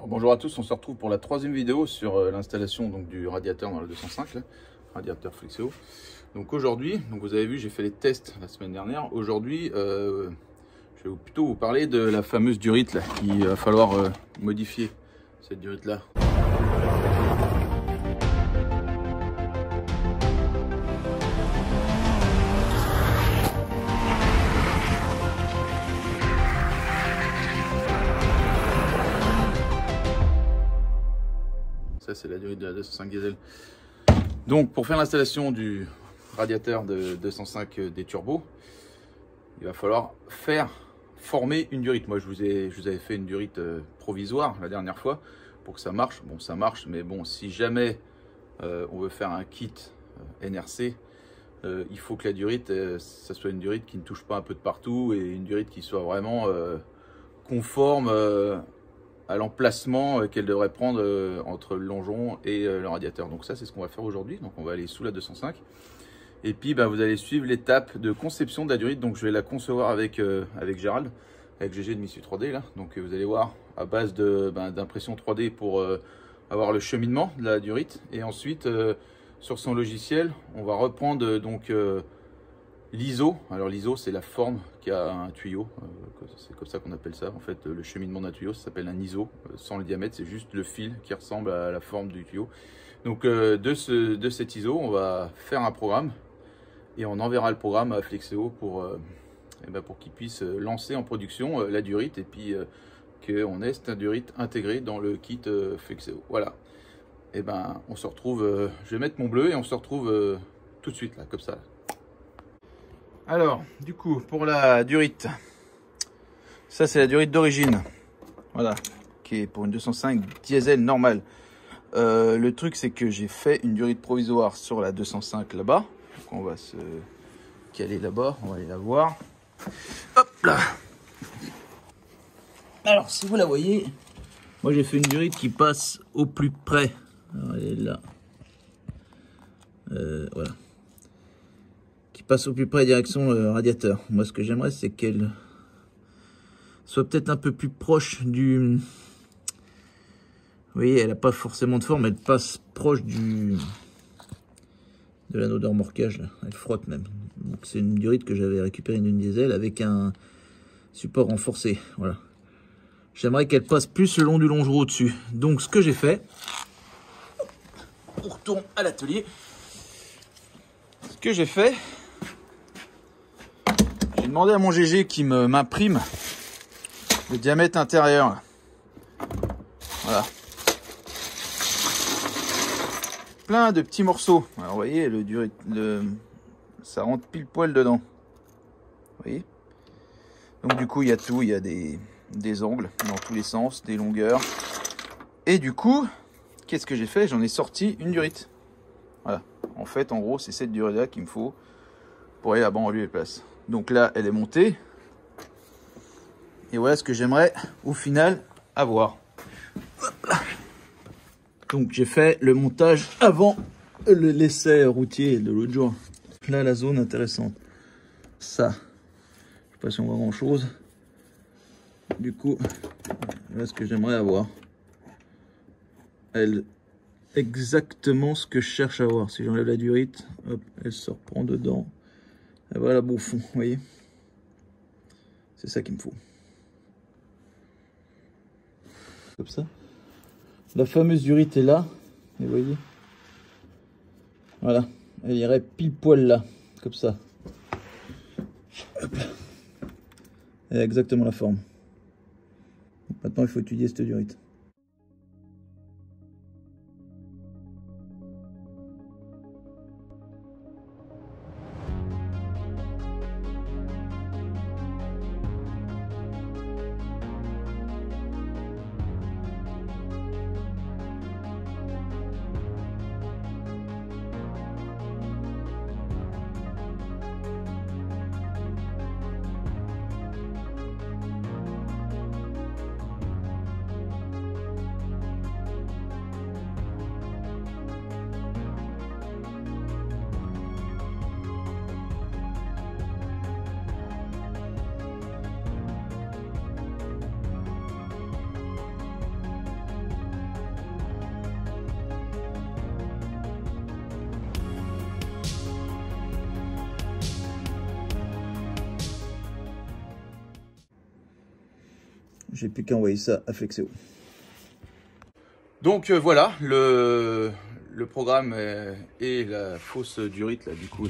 Bonjour à tous, on se retrouve pour la troisième vidéo sur l'installation du radiateur dans le 205, là, radiateur Flexeo. Donc aujourd'hui, vous avez vu, j'ai fait les tests la semaine dernière. Aujourd'hui, je vais plutôt vous parler de la fameuse durite là, qu'il va falloir modifier, cette durite là. Ça c'est la durite de la 205 diesel. Donc pour faire l'installation du radiateur de 205 des turbos, il va falloir former une durite. Moi je vous avais fait une durite provisoire la dernière fois pour que ça marche. Bon, ça marche, mais bon, si jamais on veut faire un kit NRC, il faut que la durite, ça soit une durite qui ne touche pas un peu de partout et une durite qui soit vraiment conforme à l'emplacement qu'elle devrait prendre entre le longeron et le radiateur. Donc ça c'est ce qu'on va faire aujourd'hui. Donc on va aller sous la 205 et puis vous allez suivre l'étape de conception de la durite. Donc je vais la concevoir avec Gérald, avec GG de Missu 3D là. Donc vous allez voir à base d'impression 3D pour avoir le cheminement de la durite, et ensuite sur son logiciel on va reprendre l'ISO. Alors l'ISO c'est la forme qui a un tuyau, c'est comme ça qu'on appelle ça en fait, le cheminement d'un tuyau, ça s'appelle un ISO, sans le diamètre, c'est juste le fil qui ressemble à la forme du tuyau. Donc de cet ISO on va faire un programme et on enverra le programme à Flexeo pour qu'il puisse lancer en production la durite, et puis qu'on ait cette durite intégrée dans le kit Flexeo. Voilà, et on se retrouve, je vais mettre mon bleu et on se retrouve tout de suite là, comme ça. Alors, du coup, pour la durite, ça c'est la durite d'origine, voilà, qui est pour une 205 diesel normale. Le truc c'est que j'ai fait une durite provisoire sur la 205 là-bas, donc on va se caler là-bas, on va aller la voir. Hop là. Alors, si vous la voyez, moi j'ai fait une durite qui passe au plus près. Alors, elle est là, voilà. Passe au plus près direction radiateur. Moi ce que j'aimerais c'est qu'elle soit peut-être un peu plus proche du... Vous voyez, elle n'a pas forcément de forme, elle passe proche de l'anneau de remorquage là. Elle frotte même. Donc c'est une durite que j'avais récupérée d'une diesel avec un support renforcé. Voilà. J'aimerais qu'elle passe plus le long du longeron au-dessus. Donc ce que j'ai fait, on retourne à l'atelier. Ce que j'ai fait, j'ai demandé à mon GG qui m'imprime le diamètre intérieur. Voilà. Plein de petits morceaux. Alors, vous voyez, ça rentre pile poil dedans. Vous voyez? Donc du coup, il y a tout. Il y a des angles dans tous les sens, des longueurs. Et du coup, qu'est-ce que j'ai fait? J'en ai sorti une durite. Voilà. En fait, en gros, c'est cette durite-là qu'il me faut pour aller à banlieue les places. Donc là, elle est montée. Et voilà ce que j'aimerais au final avoir. Donc j'ai fait le montage avant l'essai routier de l'autre jour. Là, la zone intéressante. Ça, je sais pas si on voit grand chose. Du coup, voilà ce que j'aimerais avoir. Exactement ce que je cherche à avoir. Si j'enlève la durite, hop, elle se reprend dedans. Et voilà, beau fond, vous voyez. C'est ça qu'il me faut. Comme ça. La fameuse durite est là. Et vous voyez. Voilà. Elle irait pile poil là. Comme ça. Hop. Elle a exactement la forme. Maintenant, il faut étudier cette durite. j'ai plus qu'à envoyer ça à Flexeo. Donc voilà, le programme et la fausse durite, là, du coup,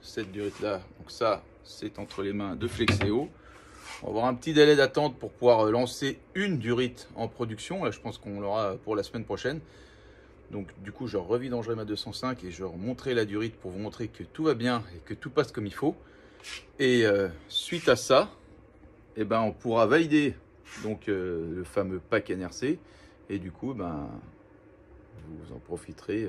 cette durite-là, donc ça, c'est entre les mains de Flexeo. On va avoir un petit délai d'attente pour pouvoir lancer une durite en production. Là, je pense qu'on l'aura pour la semaine prochaine. Donc du coup, je revidangerai ma 205 et je remonterai la durite pour vous montrer que tout va bien et que tout passe comme il faut. Et suite à ça, eh ben, on pourra valider donc, le fameux pack NRC. Et du coup, ben, vous en profiterez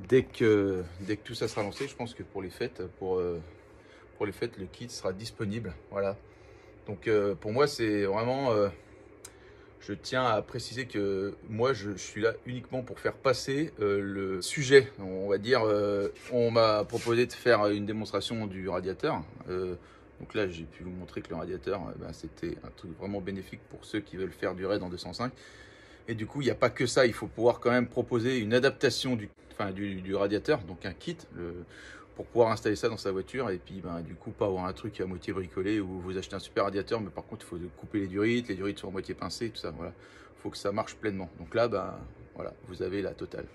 dès que tout ça sera lancé. Je pense que pour les fêtes, le kit sera disponible. Voilà. Donc pour moi, c'est vraiment... je tiens à préciser que moi, je suis là uniquement pour faire passer le sujet. On va dire, on m'a proposé de faire une démonstration du radiateur. Donc là, j'ai pu vous montrer que le radiateur, ben, c'était un truc vraiment bénéfique pour ceux qui veulent faire du raid en 205. Et du coup, il n'y a pas que ça. Il faut pouvoir quand même proposer une adaptation du radiateur, donc un kit, pour pouvoir installer ça dans sa voiture. Et puis, ben, du coup, pas avoir un truc à moitié bricolé où vous achetez un super radiateur, mais par contre, il faut couper les durites sont à moitié pincées, tout ça. Voilà, il faut que ça marche pleinement. Donc là, ben, voilà, vous avez la totale.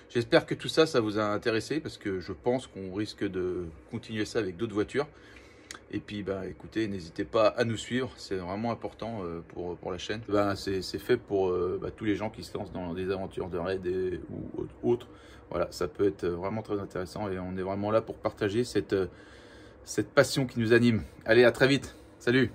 J'espère que tout ça, ça vous a intéressé parce que je pense qu'on risque de continuer ça avec d'autres voitures. Et puis, bah, écoutez, n'hésitez pas à nous suivre, c'est vraiment important pour la chaîne. Bah, c'est fait pour tous les gens qui se lancent dans des aventures de raid ou autres. Voilà, ça peut être vraiment très intéressant et on est vraiment là pour partager cette passion qui nous anime. Allez, à très vite. Salut!